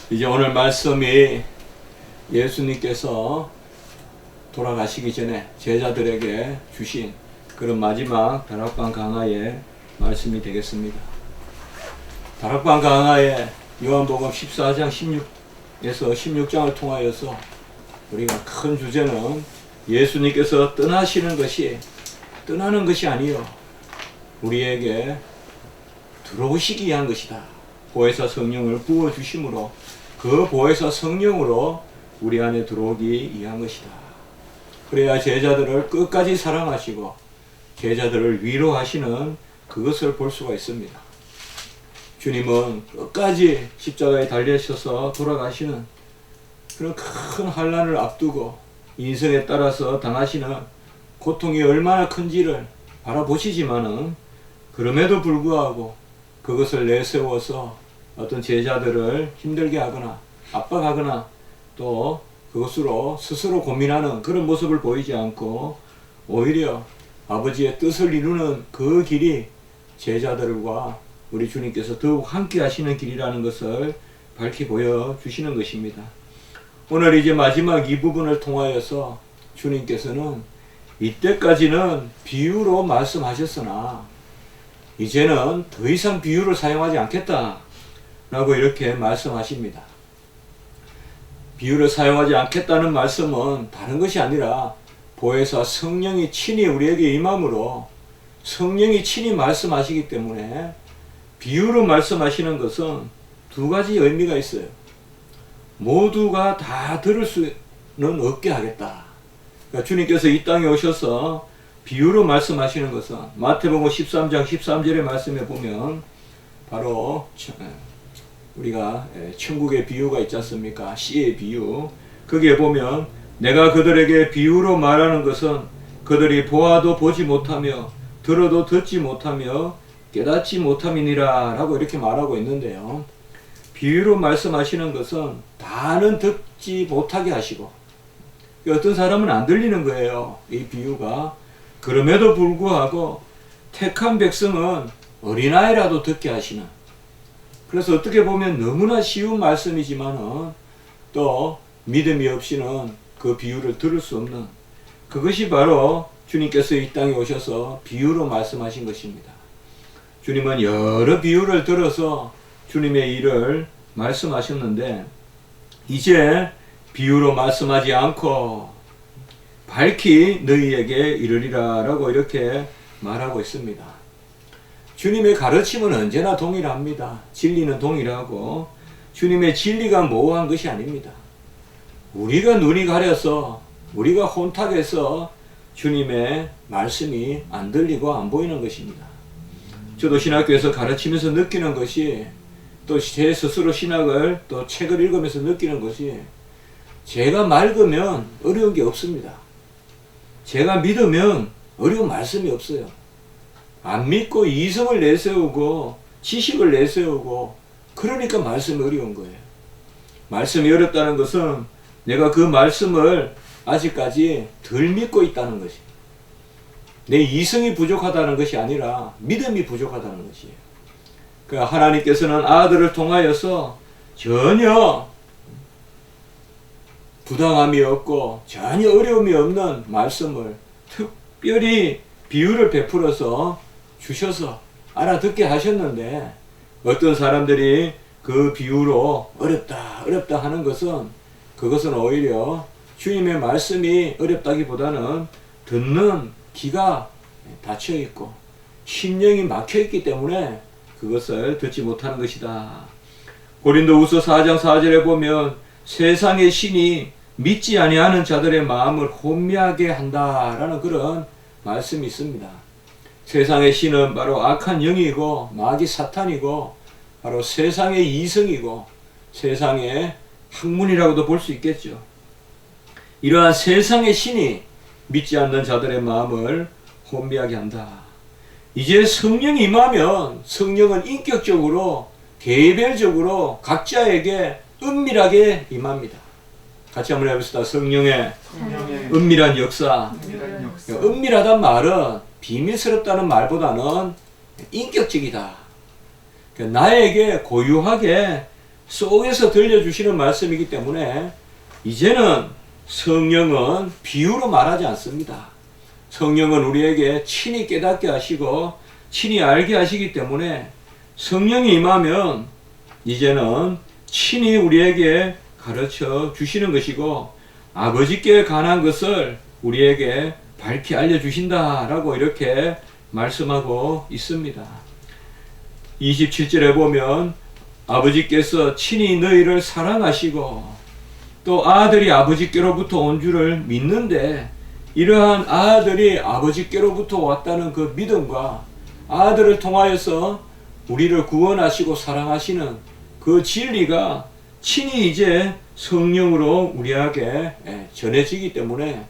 이제 오늘 말씀이 예수님께서 돌아가시기 전에 제자들에게 주신 그런 마지막 다락방 강화의 말씀이 되겠습니다. 다락방 강화의 요한복음 14장 16에서 16장을 통하여서 우리가 큰 주제는 예수님께서 떠나는 것이 아니요 우리에게 들어오시기 위한 것이다. 보혜사 성령을 부어주심으로 그 보혜사 성령으로 우리 안에 들어오기 위한 것이다. 그래야 제자들을 끝까지 사랑하시고 제자들을 위로하시는 그것을 볼 수가 있습니다. 주님은 끝까지 십자가에 달리셔서 돌아가시는 그런 큰 환난을 앞두고 인생에 따라서 당하시는 고통이 얼마나 큰지를 바라보시지만은 그럼에도 불구하고 그것을 내세워서 어떤 제자들을 힘들게 하거나 압박하거나 또 그것으로 스스로 고민하는 그런 모습을 보이지 않고 오히려 아버지의 뜻을 이루는 그 길이 제자들과 우리 주님께서 더욱 함께 하시는 길이라는 것을 밝히 보여주시는 것입니다. 오늘 이제 마지막 이 부분을 통하여서 주님께서는 이때까지는 비유로 말씀하셨으나 이제는 더 이상 비유를 사용하지 않겠다 라고 이렇게 말씀하십니다. 비유를 사용하지 않겠다는 말씀은 다른 것이 아니라 보혜사 성령이 친히 우리에게 임함으로 성령이 친히 말씀하시기 때문에 비유로 말씀하시는 것은 두 가지 의미가 있어요. 모두가 다 들을 수는 없게 하겠다. 그러니까 주님께서 이 땅에 오셔서 비유로 말씀하시는 것은 마태복음 13장 13절의 말씀에 보면 바로 우리가 천국의 비유가 있지 않습니까? 씨의 비유. 거기에 보면 내가 그들에게 비유로 말하는 것은 그들이 보아도 보지 못하며 들어도 듣지 못하며 깨닫지 못함이니라 라고 이렇게 말하고 있는데요. 비유로 말씀하시는 것은 다는 듣지 못하게 하시고 어떤 사람은 안 들리는 거예요. 이 비유가. 그럼에도 불구하고 택한 백성은 어린아이라도 듣게 하시는, 그래서 어떻게 보면 너무나 쉬운 말씀이지만은 또 믿음이 없이는 그 비유를 들을 수 없는, 그것이 바로 주님께서 이 땅에 오셔서 비유로 말씀하신 것입니다. 주님은 여러 비유를 들어서 주님의 일을 말씀하셨는데 이제 비유로 말씀하지 않고 밝히 너희에게 이르리라 라고 이렇게 말하고 있습니다. 주님의 가르침은 언제나 동일합니다. 진리는 동일하고 주님의 진리가 모호한 것이 아닙니다. 우리가 눈이 가려서 우리가 혼탁해서 주님의 말씀이 안 들리고 안 보이는 것입니다. 저도 신학교에서 가르치면서 느끼는 것이, 또 제 스스로 신학을 또 책을 읽으면서 느끼는 것이, 제가 맑으면 어려운 게 없습니다. 제가 믿으면 어려운 말씀이 없어요. 안 믿고 이성을 내세우고 지식을 내세우고 그러니까 말씀이 어려운 거예요. 말씀이 어렵다는 것은 내가 그 말씀을 아직까지 덜 믿고 있다는 것이, 내 이성이 부족하다는 것이 아니라 믿음이 부족하다는 것이에요. 그러니까 하나님께서는 아들을 통하여서 전혀 부당함이 없고 전혀 어려움이 없는 말씀을 특별히 비유를 베풀어서 주셔서 알아듣게 하셨는데, 어떤 사람들이 그 비유로 어렵다 하는 것은, 그것은 오히려 주님의 말씀이 어렵다기보다는 듣는 귀가 닫혀 있고 심령이 막혀 있기 때문에 그것을 듣지 못하는 것이다. 고린도후서 4장 4절에 보면 세상의 신이 믿지 아니하는 자들의 마음을 혼미하게 한다라는 그런 말씀이 있습니다. 세상의 신은 바로 악한 영이고 마귀 사탄이고 바로 세상의 이성이고 세상의 학문이라고도 볼 수 있겠죠. 이러한 세상의 신이 믿지 않는 자들의 마음을 혼미하게 한다. 이제 성령이 임하면 성령은 인격적으로 개별적으로 각자에게 은밀하게 임합니다. 같이 한번 해봅시다. 성령의 은밀한 역사. 은밀하단 말은 비밀스럽다는 말보다는 인격적이다. 나에게 고유하게 속에서 들려주시는 말씀이기 때문에 이제는 성령은 비유로 말하지 않습니다. 성령은 우리에게 친히 깨닫게 하시고 친히 알게 하시기 때문에 성령이 임하면 이제는 친히 우리에게 가르쳐 주시는 것이고 아버지께 관한 것을 우리에게 밝히 알려주신다라고 이렇게 말씀하고 있습니다. 27절에 보면 아버지께서 친히 너희를 사랑하시고 또 아들이 아버지께로부터 온 줄을 믿는데 이러한 아들이 아버지께로부터 왔다는 그 믿음과 아들을 통하여서 우리를 구원하시고 사랑하시는 그 진리가 친히 이제 성령으로 우리에게 전해지기 때문에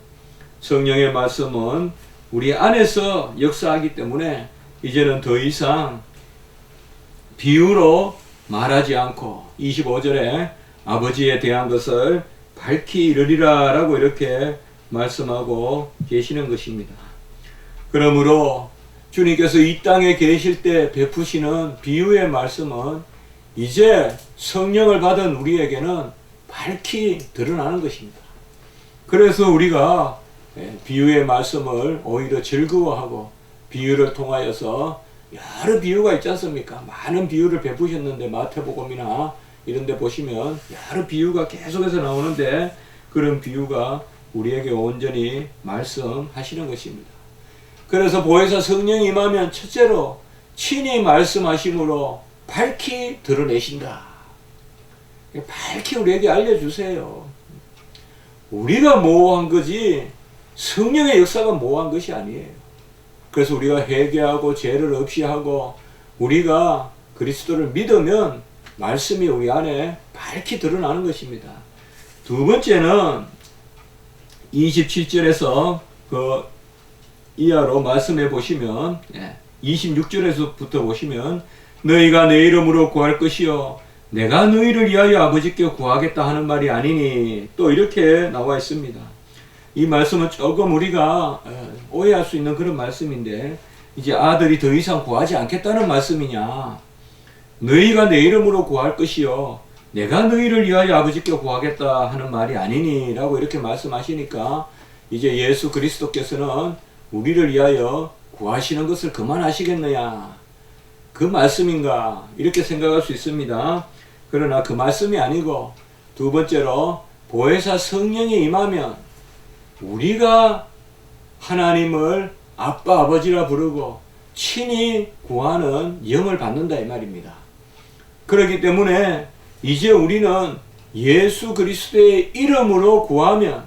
성령의 말씀은 우리 안에서 역사하기 때문에 이제는 더 이상 비유로 말하지 않고 25절에 아버지에 대한 것을 밝히 이르리라 라고 이렇게 말씀하고 계시는 것입니다. 그러므로 주님께서 이 땅에 계실 때 베푸시는 비유의 말씀은 이제 성령을 받은 우리에게는 밝히 드러나는 것입니다. 그래서 우리가 비유의 말씀을 오히려 즐거워하고 비유를 통하여서 여러 비유가 있지 않습니까? 많은 비유를 베푸셨는데 마태복음이나 이런 데 보시면 여러 비유가 계속해서 나오는데 그런 비유가 우리에게 온전히 말씀하시는 것입니다. 그래서 보혜사 성령이 임하면 첫째로 친히 말씀하심으로 밝히 드러내신다. 밝히 우리에게 알려주세요. 우리가 모호한 거지 성령의 역사가 모호한 것이 아니에요. 그래서 우리가 회개하고 죄를 없이 하고 우리가 그리스도를 믿으면 말씀이 우리 안에 밝히 드러나는 것입니다. 두 번째는 27절에서 그 이하로 말씀해 보시면 26절에서부터 보시면 너희가 내 이름으로 구할 것이요 내가 너희를 위하여 아버지께 구하겠다 하는 말이 아니니 또 이렇게 나와 있습니다. 이 말씀은 조금 우리가 오해할 수 있는 그런 말씀인데 이제 아들이 더 이상 구하지 않겠다는 말씀이냐 너희가 내 이름으로 구할 것이요 내가 너희를 위하여 아버지께 구하겠다 하는 말이 아니니 라고 이렇게 말씀하시니까 이제 예수 그리스도께서는 우리를 위하여 구하시는 것을 그만하시겠느냐 그 말씀인가 이렇게 생각할 수 있습니다. 그러나 그 말씀이 아니고 두 번째로 보혜사 성령이 임하면 우리가 하나님을 아빠 아버지라 부르고 친히 구하는 영을 받는다 이 말입니다. 그렇기 때문에 이제 우리는 예수 그리스도의 이름으로 구하면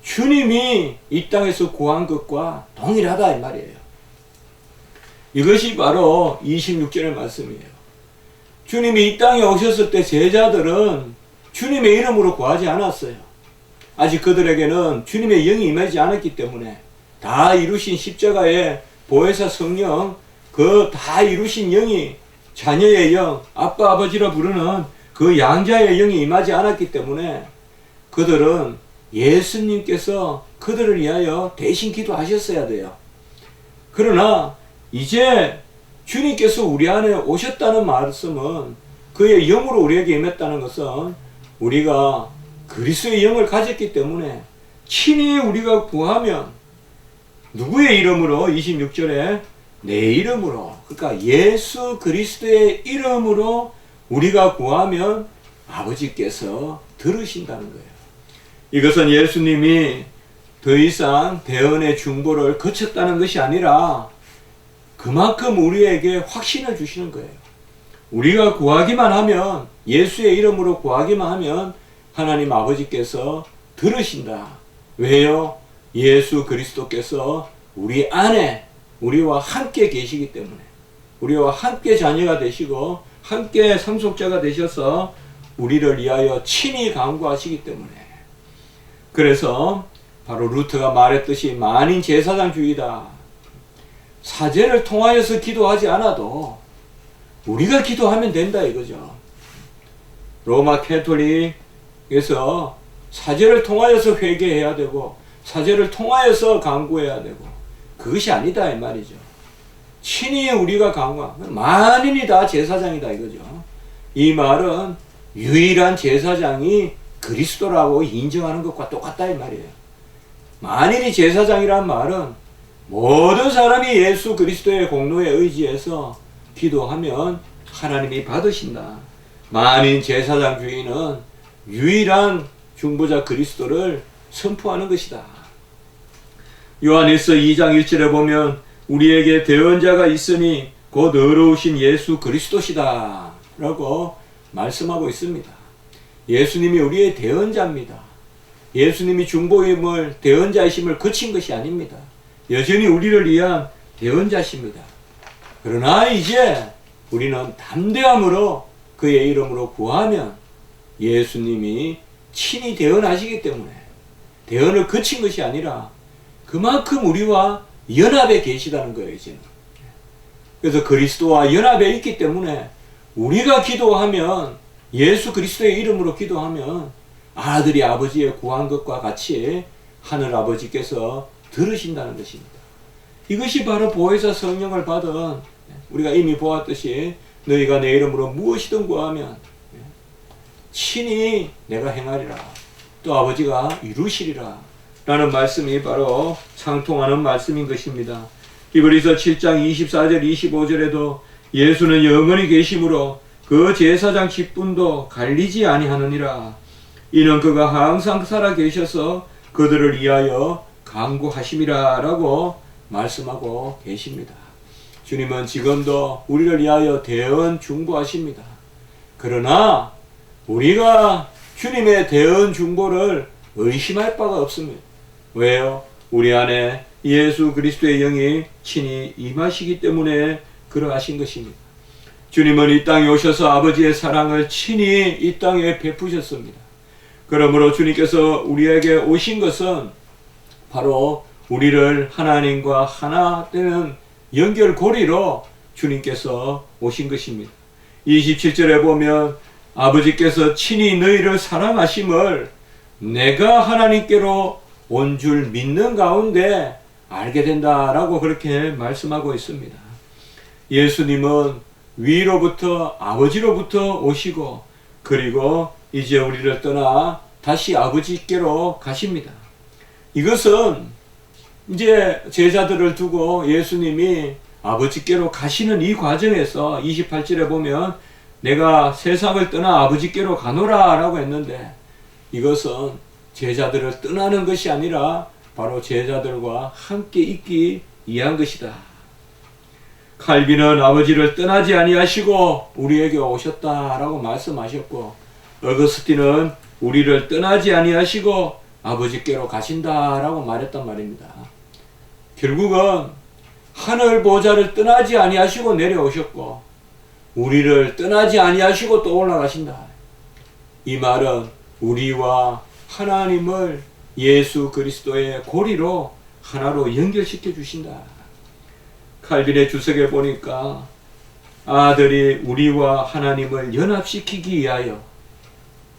주님이 이 땅에서 구한 것과 동일하다 이 말이에요. 이것이 바로 26절의 말씀이에요. 주님이 이 땅에 오셨을 때 제자들은 주님의 이름으로 구하지 않았어요. 아직 그들에게는 주님의 영이 임하지 않았기 때문에 다 이루신 십자가의 보혜사 성령 그 다 이루신 영이 자녀의 영 아빠 아버지라 부르는 그 양자의 영이 임하지 않았기 때문에 그들은 예수님께서 그들을 위하여 대신 기도하셨어야 돼요. 그러나 이제 주님께서 우리 안에 오셨다는 말씀은 그의 영으로 우리에게 임했다는 것은 우리가 그리스도의 영을 가졌기 때문에 친히 우리가 구하면 누구의 이름으로 26절에 내 이름으로 그러니까 예수 그리스도의 이름으로 우리가 구하면 아버지께서 들으신다는 거예요. 이것은 예수님이 더 이상 대언의 중보를 거쳤다는 것이 아니라 그만큼 우리에게 확신을 주시는 거예요. 우리가 구하기만 하면 예수의 이름으로 구하기만 하면 하나님 아버지께서 들으신다. 왜요? 예수 그리스도께서 우리 안에 우리와 함께 계시기 때문에 우리와 함께 자녀가 되시고 함께 상속자가 되셔서 우리를 위하여 친히 간구하시기 때문에 그래서 바로 루터가 말했듯이 만인 제사장주의다. 사제를 통하여서 기도하지 않아도 우리가 기도하면 된다 이거죠. 로마 캐톨릭에서 사제를 통하여서 회개해야 되고 사제를 통하여서 간구해야 되고 그것이 아니다 이 말이죠. 친히 우리가 간구 만인이 다 제사장이다 이거죠. 이 말은 유일한 제사장이 그리스도라고 인정하는 것과 똑같다 이 말이에요. 만일이 제사장이란 말은 모든 사람이 예수 그리스도의 공로에 의지해서 기도하면 하나님이 받으신다. 만인 제사장 주의는 유일한 중보자 그리스도를 선포하는 것이다. 요한일서 2장 1절에 보면 우리에게 대언자가 있으니 곧 의로우신 예수 그리스도시다 라고 말씀하고 있습니다. 예수님이 우리의 대언자입니다. 예수님이 중보임을 대언자이심을 그친 것이 아닙니다. 여전히 우리를 위한 대언자십니다. 그러나 이제 우리는 담대함으로 그의 이름으로 구하면 예수님이 친히 대언하시기 때문에 대언을 그친 것이 아니라 그만큼 우리와 연합에 계시다는 거예요. 이제는. 그래서 그리스도와 연합에 있기 때문에 우리가 기도하면 예수 그리스도의 이름으로 기도하면 아들이 아버지의 구한 것과 같이 하늘 아버지께서 들으신다는 것입니다. 이것이 바로 보혜사 성령을 받은 우리가 이미 보았듯이 너희가 내 이름으로 무엇이든 구하면 친히 내가 행하리라. 또 아버지가 이루시리라. 라는 말씀이 바로 상통하는 말씀인 것입니다. 히브리서 7장 24절 25절에도 예수는 영원히 계심으로 그 제사장 직분도 갈리지 아니하느니라. 이는 그가 항상 살아 계셔서 그들을 위하여 간구하심이라 라고 말씀하고 계십니다. 주님은 지금도 우리를 위하여 대언 중보하십니다. 그러나 우리가 주님의 대언 중보를 의심할 바가 없습니다. 왜요? 우리 안에 예수 그리스도의 영이 친히 임하시기 때문에 그러하신 것입니다. 주님은 이 땅에 오셔서 아버지의 사랑을 친히 이 땅에 베푸셨습니다. 그러므로 주님께서 우리에게 오신 것은 바로 우리를 하나님과 하나 되는 연결고리로 주님께서 오신 것입니다. 27절에 보면 아버지께서 친히 너희를 사랑하심을 내가 하나님께로 온 줄 믿는 가운데 알게 된다라고 그렇게 말씀하고 있습니다. 예수님은 위로부터 아버지로부터 오시고 그리고 이제 우리를 떠나 다시 아버지께로 가십니다. 이것은 이제 제자들을 두고 예수님이 아버지께로 가시는 이 과정에서 28절에 보면 내가 세상을 떠나 아버지께로 가노라 라고 했는데 이것은 제자들을 떠나는 것이 아니라 바로 제자들과 함께 있기 위한 것이다. 칼빈은 아버지를 떠나지 아니하시고 우리에게 오셨다라고 말씀하셨고 어거스틴은 우리를 떠나지 아니하시고 아버지께로 가신다라고 말했단 말입니다. 결국은 하늘 보좌를 떠나지 아니하시고 내려오셨고 우리를 떠나지 아니하시고 또 올라가신다. 이 말은 우리와 하나님을 예수 그리스도의 고리로 하나로 연결시켜 주신다. 칼빈의 주석에 보니까 아들이 우리와 하나님을 연합시키기 위하여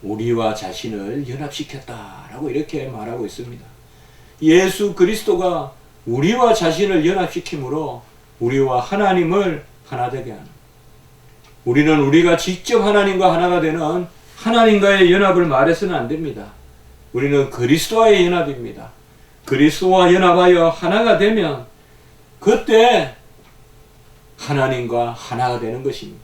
우리와 자신을 연합시켰다라고 이렇게 말하고 있습니다. 예수 그리스도가 우리와 자신을 연합시킴으로 우리와 하나님을 하나 되게 하는, 우리는 우리가 직접 하나님과 하나가 되는 하나님과의 연합을 말해서는 안 됩니다. 우리는 그리스도와의 연합입니다. 그리스도와 연합하여 하나가 되면 그때 하나님과 하나가 되는 것입니다.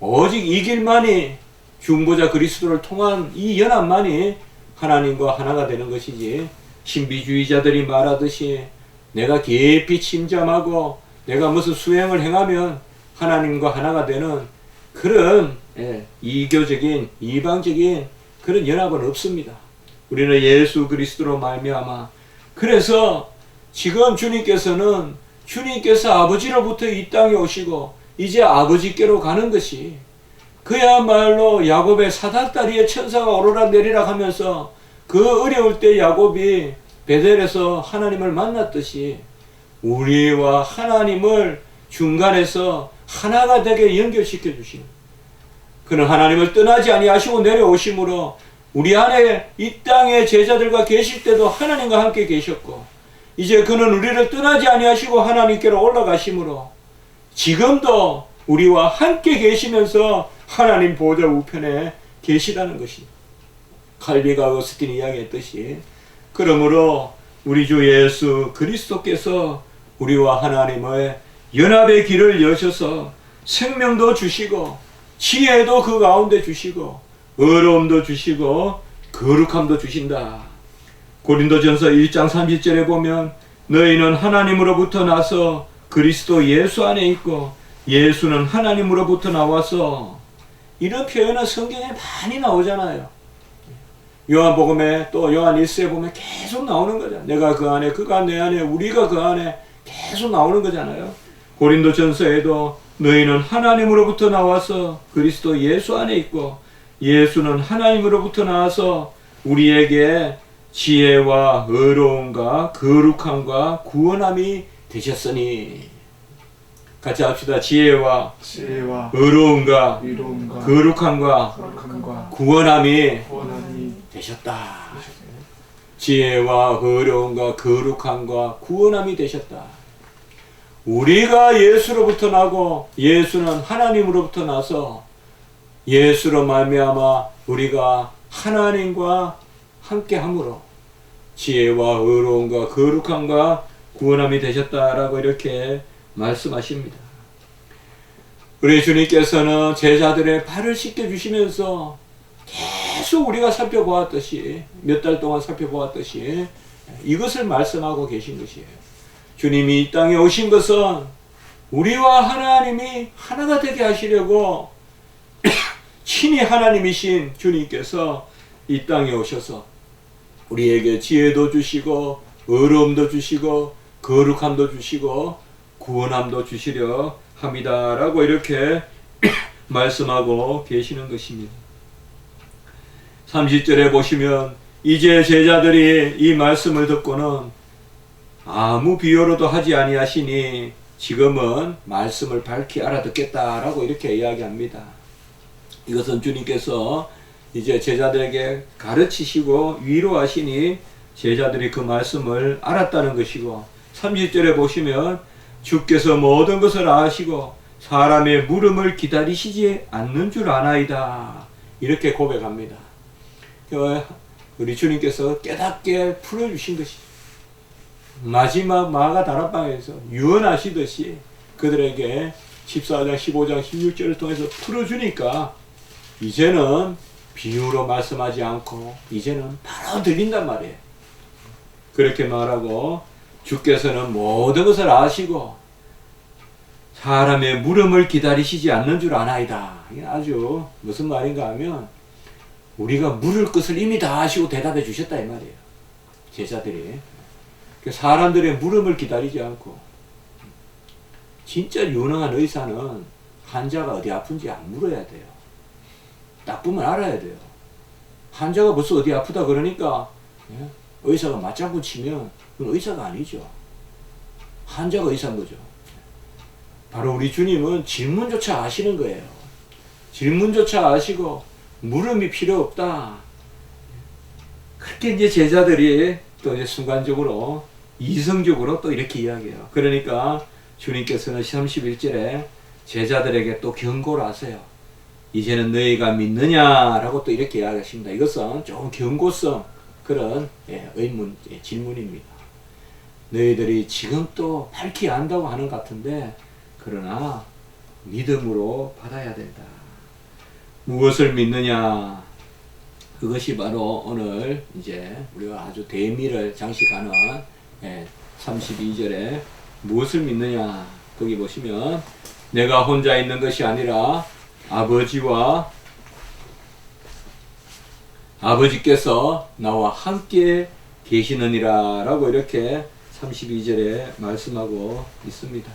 오직 이 길만이 중보자 그리스도를 통한 이 연합만이 하나님과 하나가 되는 것이지, 신비주의자들이 말하듯이 내가 깊이 침잠하고 내가 무슨 수행을 행하면 하나님과 하나가 되는 그런 이교적인 이방적인 그런 연합은 없습니다. 우리는 예수 그리스도로 말미암아, 그래서 지금 주님께서는 주님께서 아버지로부터 이 땅에 오시고 이제 아버지께로 가는 것이 그야말로 야곱의 사닥다리에 천사가 오르락내리락 하면서 그 어려울 때 야곱이 베델에서 하나님을 만났듯이 우리와 하나님을 중간에서 하나가 되게 연결시켜 주시는, 그는 하나님을 떠나지 아니하시고 내려오심으로 우리 안에 이 땅의 제자들과 계실 때도 하나님과 함께 계셨고 이제 그는 우리를 떠나지 아니하시고 하나님께로 올라가심으로 지금도 우리와 함께 계시면서 하나님 보좌 우편에 계시다는 것이 칼빈과 어거스틴이 이야기했듯이 그러므로 우리 주 예수 그리스도께서 우리와 하나님의 연합의 길을 여셔서 생명도 주시고 지혜도 그 가운데 주시고 의로움도 주시고 거룩함도 주신다. 고린도전서 1장 30절에 보면 너희는 하나님으로부터 나서 그리스도 예수 안에 있고 예수는 하나님으로부터 나와서 이런 표현은 성경에 많이 나오잖아요. 요한복음에 또 요한 1서에 보면 계속 나오는 거잖아요. 내가 그 안에 그가 내 안에 우리가 그 안에 계속 나오는 거잖아요. 고린도전서에도 너희는 하나님으로부터 나와서 그리스도 예수 안에 있고 예수는 하나님으로부터 나와서 우리에게 지혜와 의로움과 거룩함과 구원함이 되셨으니 같이 합시다. 지혜와 의로움과 거룩함과 구원함이 되셨다. 지혜와 의로움과 거룩함과 구원함이 되셨다. 우리가 예수로부터 나고 예수는 하나님으로부터 나서 예수로 말미암아 우리가 하나님과 함께함으로 지혜와 의로움과 거룩함과 구원함이 되셨다라고 이렇게 말씀하십니다. 우리 주님께서는 제자들의 발을 씻겨주시면서 계속 우리가 살펴보았듯이 몇 달 동안 살펴보았듯이 이것을 말씀하고 계신 것이에요. 주님이 이 땅에 오신 것은 우리와 하나님이 하나가 되게 하시려고 친히 하나님이신 주님께서 이 땅에 오셔서 우리에게 지혜도 주시고 의로움도 주시고 거룩함도 주시고 구원함도 주시려 합니다. 라고 이렇게 말씀하고 계시는 것입니다. 30절에 보시면 이제 제자들이 이 말씀을 듣고는 아무 비유로도 하지 아니하시니 지금은 말씀을 밝히 알아듣겠다라고 이렇게 이야기합니다. 이것은 주님께서 이제 제자들에게 가르치시고 위로하시니 제자들이 그 말씀을 알았다는 것이고 30절에 보시면 주께서 모든 것을 아시고 사람의 물음을 기다리시지 않는 줄 아나이다. 이렇게 고백합니다. 우리 주님께서 깨닫게 풀어주신 것이죠. 마지막 마가 다락방에서 유언하시듯이 그들에게 14장, 15장, 16절을 통해서 풀어주니까 이제는 비유로 말씀하지 않고 이제는 바로 들린단 말이에요. 그렇게 말하고 주께서는 모든 것을 아시고 사람의 물음을 기다리시지 않는 줄 아나이다. 이게 아주 무슨 말인가 하면 우리가 물을 것을 이미 다 아시고 대답해 주셨다 이 말이에요. 제자들이. 사람들의 물음을 기다리지 않고 진짜 유능한 의사는 환자가 어디 아픈지 안 물어야 돼요. 나쁘면 알아야 돼요. 환자가 벌써 어디 아프다 그러니까 의사가 맞장구 치면 그건 의사가 아니죠. 환자가 의사인 거죠. 바로 우리 주님은 질문조차 아시는 거예요. 질문조차 아시고 물음이 필요 없다. 그렇게 이제 제자들이 또 이제 순간적으로 이성적으로 또 이렇게 이야기해요. 그러니까 주님께서는 31절에 제자들에게 또 경고를 하세요. 이제는 너희가 믿느냐라고 또 이렇게 이야기하십니다. 이것은 좀 경고성 그런 의문, 질문입니다. 너희들이 지금 또 밝히 안다고 하는 것 같은데 그러나 믿음으로 받아야 된다. 무엇을 믿느냐? 그것이 바로 오늘 이제 우리가 아주 대미를 장식하는 32절에 무엇을 믿느냐? 거기 보시면 내가 혼자 있는 것이 아니라 아버지께서 나와 함께 계시느니라 라고 이렇게 32절에 말씀하고 있습니다.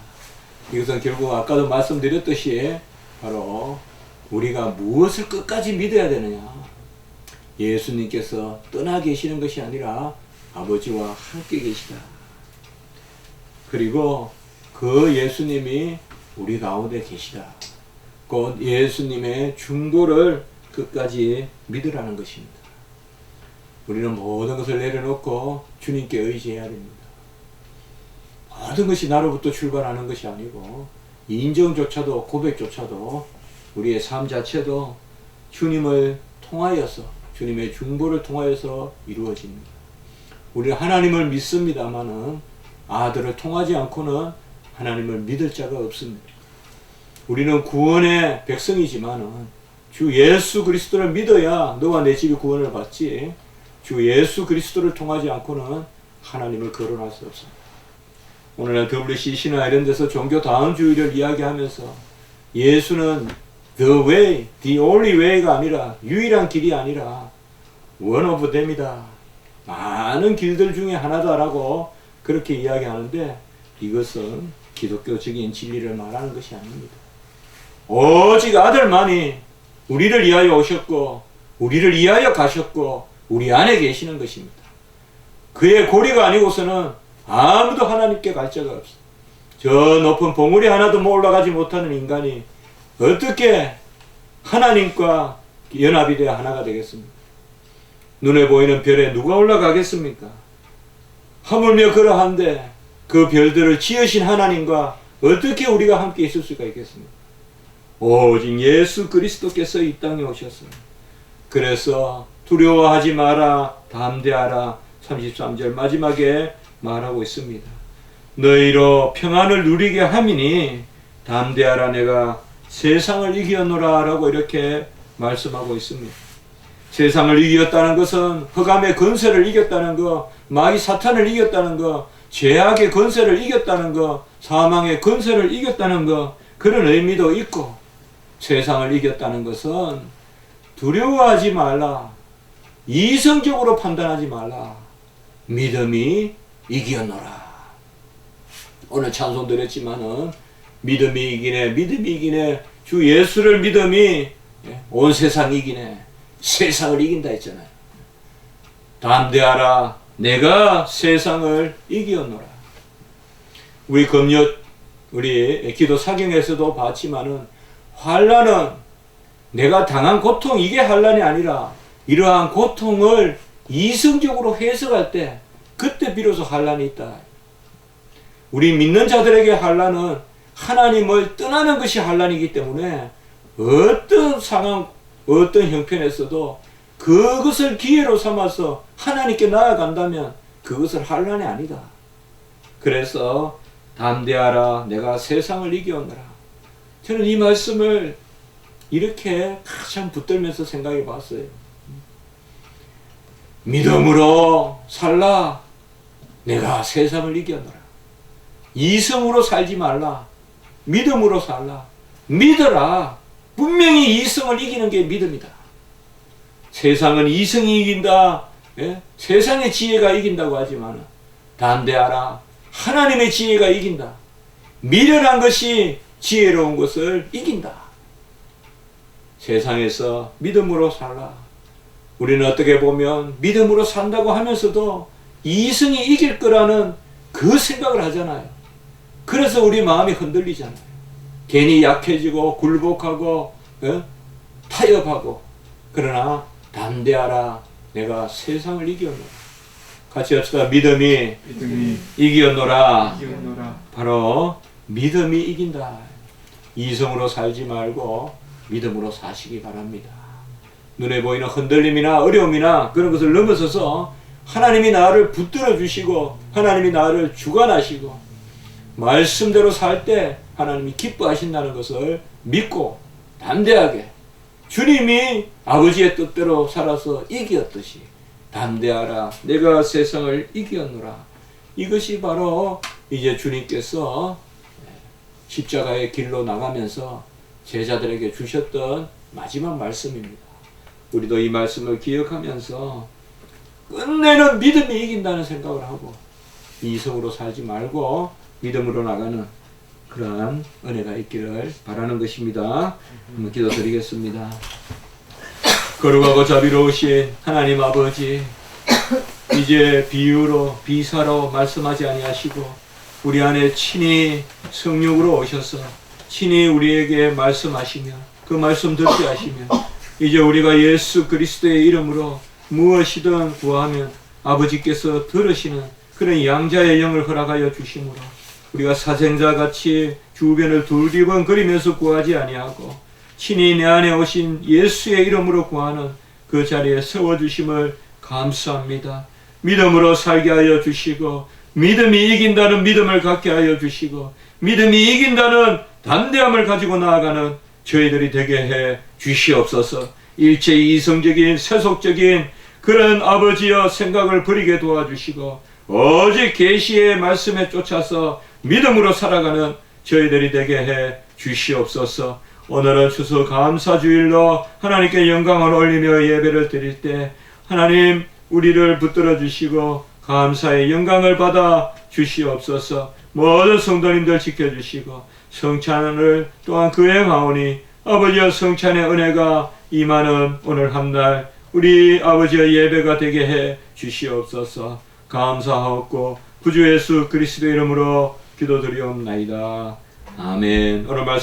이것은 결국 아까도 말씀드렸듯이 바로 우리가 무엇을 끝까지 믿어야 되느냐. 예수님께서 떠나 계시는 것이 아니라 아버지와 함께 계시다. 그리고 그 예수님이 우리 가운데 계시다. 곧 예수님의 중보를 끝까지 믿으라는 것입니다. 우리는 모든 것을 내려놓고 주님께 의지해야 됩니다. 모든 것이 나로부터 출발하는 것이 아니고 인정조차도 고백조차도 우리의 삶 자체도 주님을 통하여서, 주님의 중보를 통하여서 이루어집니다. 우리는 하나님을 믿습니다마는 아들을 통하지 않고는 하나님을 믿을 자가 없습니다. 우리는 구원의 백성이지만은 주 예수 그리스도를 믿어야 너와 내 집이 구원을 받지, 주 예수 그리스도를 통하지 않고는 하나님을 거론할 수 없습니다. 오늘은 WCC나 이런 데서 종교 다음주의를 이야기하면서 예수는 the way, the only way가 아니라, 유일한 길이 아니라 one of them이다, 많은 길들 중에 하나다라고 그렇게 이야기하는데, 이것은 기독교적인 진리를 말하는 것이 아닙니다. 오직 아들만이 우리를 위하여 오셨고 우리를 위하여 가셨고 우리 안에 계시는 것입니다. 그의 고리가 아니고서는 아무도 하나님께 갈 자가 없습니다. 저 높은 봉우리 하나도 올라가지 못하는 인간이 어떻게 하나님과 연합이 되어 하나가 되겠습니까? 눈에 보이는 별에 누가 올라가겠습니까? 하물며 그러한데 그 별들을 지으신 하나님과 어떻게 우리가 함께 있을 수가 있겠습니까? 오직 예수 그리스도께서 이 땅에 오셨어요. 그래서 두려워하지 마라, 담대하라, 33절 마지막에 말하고 있습니다. 너희로 평안을 누리게 함이니 담대하라, 내가 세상을 이겼노라 라고 이렇게 말씀하고 있습니다. 세상을 이겼다는 것은 흑암의 권세를 이겼다는 것, 마귀 사탄을 이겼다는 것, 죄악의 권세를 이겼다는 것, 사망의 권세를 이겼다는 것, 그런 의미도 있고, 세상을 이겼다는 것은 두려워하지 말라, 이성적으로 판단하지 말라, 믿음이 이겼노라. 오늘 찬송 드렸지만은 믿음이 이기네, 믿음이 이기네, 주 예수를 믿음이 온 세상 이기네, 세상을 이긴다 했잖아요. 담대하라, 내가 세상을 이기었노라. 우리 기도 사경에서도 봤지만은, 환난은 내가 당한 고통, 이게 환난이 아니라 이러한 고통을 이성적으로 해석할 때 그때 비로소 환난이 있다. 우리 믿는 자들에게 환난은 하나님을 떠나는 것이 환난이기 때문에 어떤 상황, 어떤 형편에서도 그것을 기회로 삼아서 하나님께 나아간다면 그것은 환난이 아니다. 그래서 담대하라, 내가 세상을 이겨오느라. 저는 이 말씀을 이렇게 가장 붙들면서 생각해 봤어요. 믿음으로 살라, 내가 세상을 이겨노라. 이성으로 살지 말라, 믿음으로 살라. 믿어라. 분명히 이성을 이기는 게 믿음이다. 세상은 이성이 이긴다, 세상의 지혜가 이긴다고 하지만 담대하라, 하나님의 지혜가 이긴다. 미련한 것이 지혜로운 것을 이긴다. 세상에서 믿음으로 살라. 우리는 어떻게 보면 믿음으로 산다고 하면서도 이성이 이길 거라는 그 생각을 하잖아요. 그래서 우리 마음이 흔들리잖아요. 괜히 약해지고 굴복하고 타협하고. 그러나 담대하라, 내가 세상을 이겼노라. 같이 합시다. 믿음이 이겼노라. 바로 믿음이 이긴다. 이성으로 살지 말고 믿음으로 사시기 바랍니다. 눈에 보이는 흔들림이나 어려움이나 그런 것을 넘어서서 하나님이 나를 붙들어 주시고 하나님이 나를 주관하시고 말씀대로 살 때 하나님이 기뻐하신다는 것을 믿고 담대하게 주님이 아버지의 뜻대로 살아서 이기었듯이 담대하라, 내가 세상을 이기었노라. 이것이 바로 이제 주님께서 십자가의 길로 나가면서 제자들에게 주셨던 마지막 말씀입니다. 우리도 이 말씀을 기억하면서 끝내는 믿음이 이긴다는 생각을 하고 이성으로 살지 말고 믿음으로 나가는 그러한 은혜가 있기를 바라는 것입니다. 한번 기도드리겠습니다. 거룩하고 자비로우신 하나님 아버지, 이제 비유로 비사로 말씀하지 아니하시고 우리 안에 친히 성령으로 오셔서 친히 우리에게 말씀하시며 그 말씀 듣게 하시며 이제 우리가 예수 그리스도의 이름으로 무엇이든 구하면 아버지께서 들으시는 그런 양자의 영을 허락하여 주시므로 우리가 사생자같이 주변을 두리번거리면서 구하지 아니하고 친히 내 안에 오신 예수의 이름으로 구하는 그 자리에 세워주심을 감사합니다. 믿음으로 살게 하여 주시고 믿음이 이긴다는 믿음을 갖게 하여 주시고 믿음이 이긴다는 담대함을 가지고 나아가는 저희들이 되게 해 주시옵소서. 일체 이성적인 세속적인 그런 아버지여 생각을 버리게 도와주시고 오직 계시의 말씀에 쫓아서 믿음으로 살아가는 저희들이 되게 해 주시옵소서. 오늘은 추수감사주일로 하나님께 영광을 올리며 예배를 드릴 때 하나님 우리를 붙들어 주시고 감사의 영광을 받아 주시옵소서. 모든 성도님들 지켜주시고 성찬을 또한 그행하오니 아버지여 성찬의 은혜가 임하는 오늘 한날 우리 아버지의 예배가 되게 해 주시옵소서. 감사하옵고 구주 예수 그리스도 이름으로 기도드리옵나이다. 아멘. 오늘 말씀